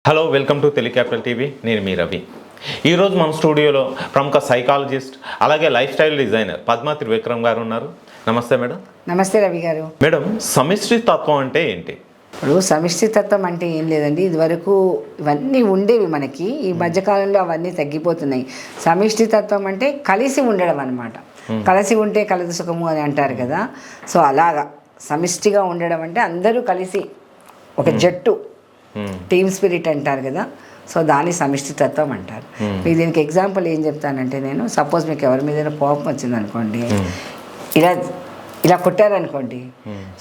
Hello, welcome to Telecapital TV. నేను మీ రవి. ఈరోజు మన స్టూడియోలో ప్రముఖ సైకాలజిస్ట్ అలాగే lifestyle designer Padma Trivikram గారు ఉన్నారు. నమస్తే మేడం. నమస్తే రవి గారు. మేడం, సమిష్టి తత్వం అంటే ఏంటి? ఇప్పుడు సమిష్టి తత్వం అంటే ఏం లేదండి, ఇదివరకు ఇవన్నీ ఉండేవి, మనకి ఈ మధ్యకాలంలో అవన్నీ తగ్గిపోతున్నాయి. సమిష్టి తత్వం అంటే కలిసి ఉండడం అనమాట. కలిసి ఉంటే కలదు సుఖము అని అంటారు కదా. సో అలాగా సమిష్టిగా ఉండడం అంటే అందరూ కలిసి ఒక జట్టు, టీమ్ స్పిరిట్ అంటారు కదా. సో దాన్ని సమిష్టి తత్వం అంటారు. మీకు దీనికి ఎగ్జాంపుల్ ఏం చెప్తానంటే, నేను సపోజ్ మీకు ఎవరి మీద కోపం వచ్చింది అనుకోండి, ఇలా ఇలా కొట్టారనుకోండి,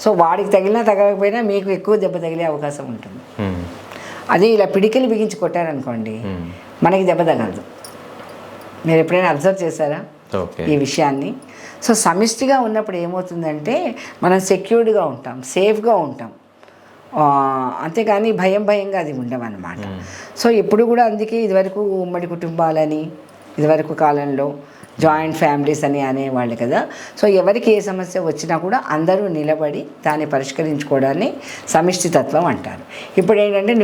సో వాడికి తగిలినా తగలకపోయినా మీకు ఎక్కువ దెబ్బ తగిలే అవకాశం ఉంటుంది. అదే ఇలా పిడికిలు బిగించి కొట్టారనుకోండి, మనకి దెబ్బ తగలదు. మీరు ఎప్పుడైనా అబ్జర్వ్ చేశారా ఈ విషయాన్ని? సో సమిష్టిగా ఉన్నప్పుడు ఏమవుతుందంటే మనం సెక్యూర్డ్గా ఉంటాం, సేఫ్గా ఉంటాం, అంతేకాని భయంగా అది ఉండమన్నమాట. సో ఎప్పుడు కూడా అందుకే ఇదివరకు ఉమ్మడి కుటుంబాలని, ఇదివరకు కాలంలో జాయింట్ ఫ్యామిలీస్ అని అనేవాళ్ళు కదా. సో ఎవరికి ఏ సమస్య వచ్చినా కూడా అందరూ నిలబడి దాన్ని పరిష్కరించుకోవడాన్ని సమిష్టి తత్వం అంటారు. ఇప్పుడు ఏంటంటే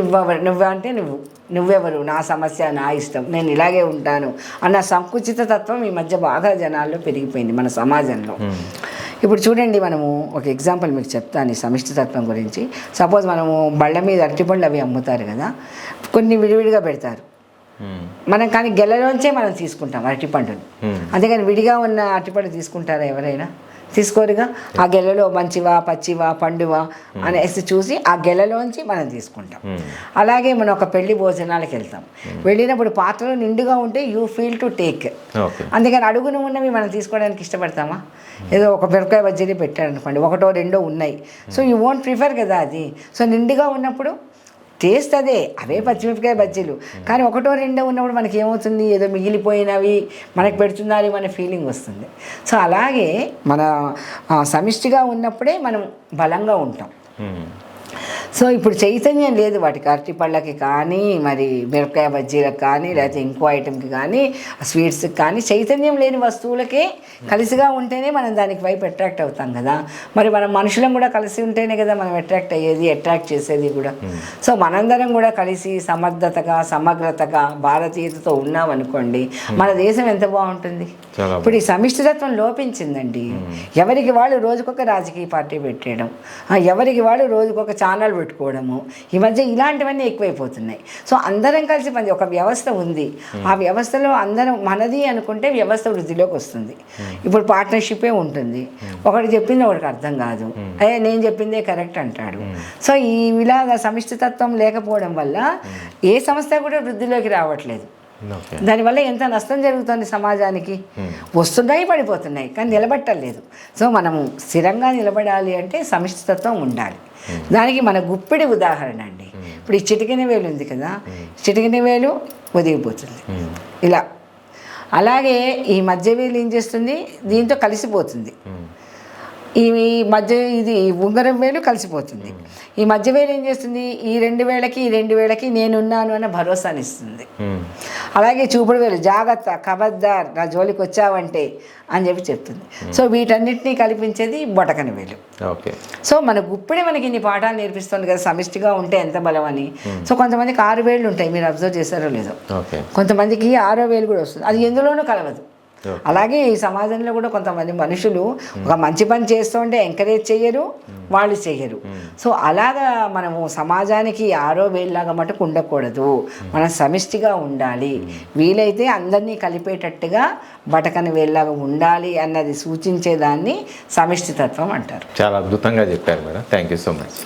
నువ్వెవరు, నా సమస్య నా ఇష్టం, నేను ఇలాగే ఉంటాను అన్న సంకుచిత తత్వం ఈ మధ్య బాగా జనాల్లో పెరిగిపోయింది మన సమాజంలో. ఇప్పుడు చూడండి, మనము ఒక ఎగ్జాంపుల్ మీకు చెప్తాను ఈ సమిష్టి తత్వం గురించి. సపోజ్ మనము బళ్ళ మీద అరటిపండ్లు అవి అమ్ముతారు కదా, కొన్ని విడివిడిగా పెడతారు. మనం కానీ గెలలోంచే మనం తీసుకుంటాం అరటిపండుని, అంతేగాని విడిగా ఉన్న అరటిపండు తీసుకుంటారా ఎవరైనా? తీసుకోరుగా. ఆ గెలలో మంచివా పచ్చివా పండువా అనేసి చూసి ఆ గెలలోంచి మనం తీసుకుంటాం. అలాగే మనం ఒక పెళ్లి భోజనాలకు వెళ్తాం, వెళ్ళినప్పుడు పాత్రలు నిండుగా ఉంటే యూ ఫీల్ టు టేక్, అందుకని అడుగున ఉన్నవి మనం తీసుకోవడానికి ఇష్టపడతామా? ఏదో ఒక మిరపకాయ బజ్జీని పెట్టారనుకోండి, ఒకటో రెండో ఉన్నాయి, సో యూ వోంట్ ప్రిఫర్ కదా అది. సో నిండుగా ఉన్నప్పుడు టేస్ట్ అదే, అవే పచ్చిమిరపకాయ బజ్జీలు, కానీ ఒకటో రెండో ఉన్నప్పుడు మనకి ఏమవుతుంది, ఏదో మిగిలిపోయినవి మనకు పెడుతున్నారు మన ఫీలింగ్ వస్తుంది. సో అలాగే మన సమిష్టిగా ఉన్నప్పుడే మనం బలంగా ఉంటాం. సో ఇప్పుడు చైతన్యం లేదు వాటికి, అరటి పళ్ళకి కానీ, మరి మిరపకాయ బజ్జీలకు కానీ, లేకపోతే ఇంకో ఐటెంకి కానీ, స్వీట్స్కి కానీ, చైతన్యం లేని వస్తువులకే కలిసిగా ఉంటేనే మనం దానికి వైపు అట్రాక్ట్ అవుతాం కదా. మరి మనం మనుషులం కూడా కలిసి ఉంటేనే కదా మనం అట్రాక్ట్ అయ్యేది, అట్రాక్ట్ చేసేది కూడా. సో మనందరం కూడా కలిసి సమర్థతగా, సమగ్రతగా, భారతీయతతో ఉన్నామనుకోండి, మన దేశం ఎంత బాగుంటుంది. ఇప్పుడు ఈ సమిష్టితత్వం లోపించిందండి. ఎవరికి వాళ్ళు రోజుకొక రాజకీయ పార్టీ పెట్టేయడం, ఎవరికి వాళ్ళు రోజుకొక ఛానల్ పెట్టుకోవడము, ఈ మధ్య ఇలాంటివన్నీ ఎక్కువైపోతున్నాయి. సో అందరం కలిసి ఒక వ్యవస్థ ఉంది, ఆ వ్యవస్థలో అందరం మనది అనుకుంటే వ్యవస్థ వృద్ధిలోకి వస్తుంది. ఇప్పుడు పార్ట్నర్షిపే ఉంటుంది, ఒకటి చెప్పింది ఒకటికి అర్థం కాదు, అయ్యే నేను చెప్పిందే కరెక్ట్ అంటాడు. సో ఇలాగా సమిష్టితత్వం లేకపోవడం వల్ల ఏ సంస్థ కూడా వృద్ధిలోకి రావట్లేదు. దానివల్ల ఎంత నష్టం జరుగుతుంది సమాజానికి. వస్తున్నాయి, పడిపోతున్నాయి, కానీ నిలబట్టలేదు. సో మనము స్థిరంగా నిలబడాలి అంటే సమిష్టితత్వం ఉండాలి. దానికి మన గుప్పిడి ఉదాహరణ అండి. ఇప్పుడు ఈ చిటికెన వేలు ఉంది కదా, చిటికెన వేలు ఒదిగిపోతుంది ఇలా. అలాగే ఈ మధ్య వేలు ఏం చేస్తుంది, దీంతో కలిసిపోతుంది. ఈ మధ్య ఇది ఉంగరం వేలు కలిసిపోతుంది. ఈ మధ్య వేలు ఏం చేస్తుంది, ఈ రెండు వేళకి నేనున్నాను అన్న భరోసాని ఇస్తుంది. అలాగే చూపుడు వేలు జాగ్రత్త, ఖబర్దార్, నా జోలికి వచ్చావంటే అని చెప్పి చెప్తుంది. సో వీటన్నిటినీ కల్పించేది బొటకని వేలు. సో మన గుప్పిడి మనకి ఇన్ని పాఠాలు నేర్పిస్తుంది కదా, సమిష్టిగా ఉంటే ఎంత బలం అని. సో కొంతమందికి 6 వేళ్ళు ఉంటాయి, మీరు అబ్జర్వ్ చేశారో లేదో. కొంతమందికి 6వ వేలు కూడా వస్తుంది, అది ఎందులోనూ కలవదు. అలాగే ఈ సమాజంలో కూడా కొంతమంది మనుషులు ఒక మంచి పని చేస్తూ ఉంటే ఎంకరేజ్ చెయ్యరు, వాళ్ళు చెయ్యరు. సో అలాగా మనము సమాజానికి 6వ వేలులాగా మటుకు ఉండకూడదు, మనం సమిష్టిగా ఉండాలి. వీలైతే అందరినీ కలిపేటట్టుగా బటకని వేలులాగా ఉండాలి అన్నది సూచించేదాన్ని సమిష్టి తత్వం అంటారు. చాలా అద్భుతంగా చెప్పారు madam. Thank you so much.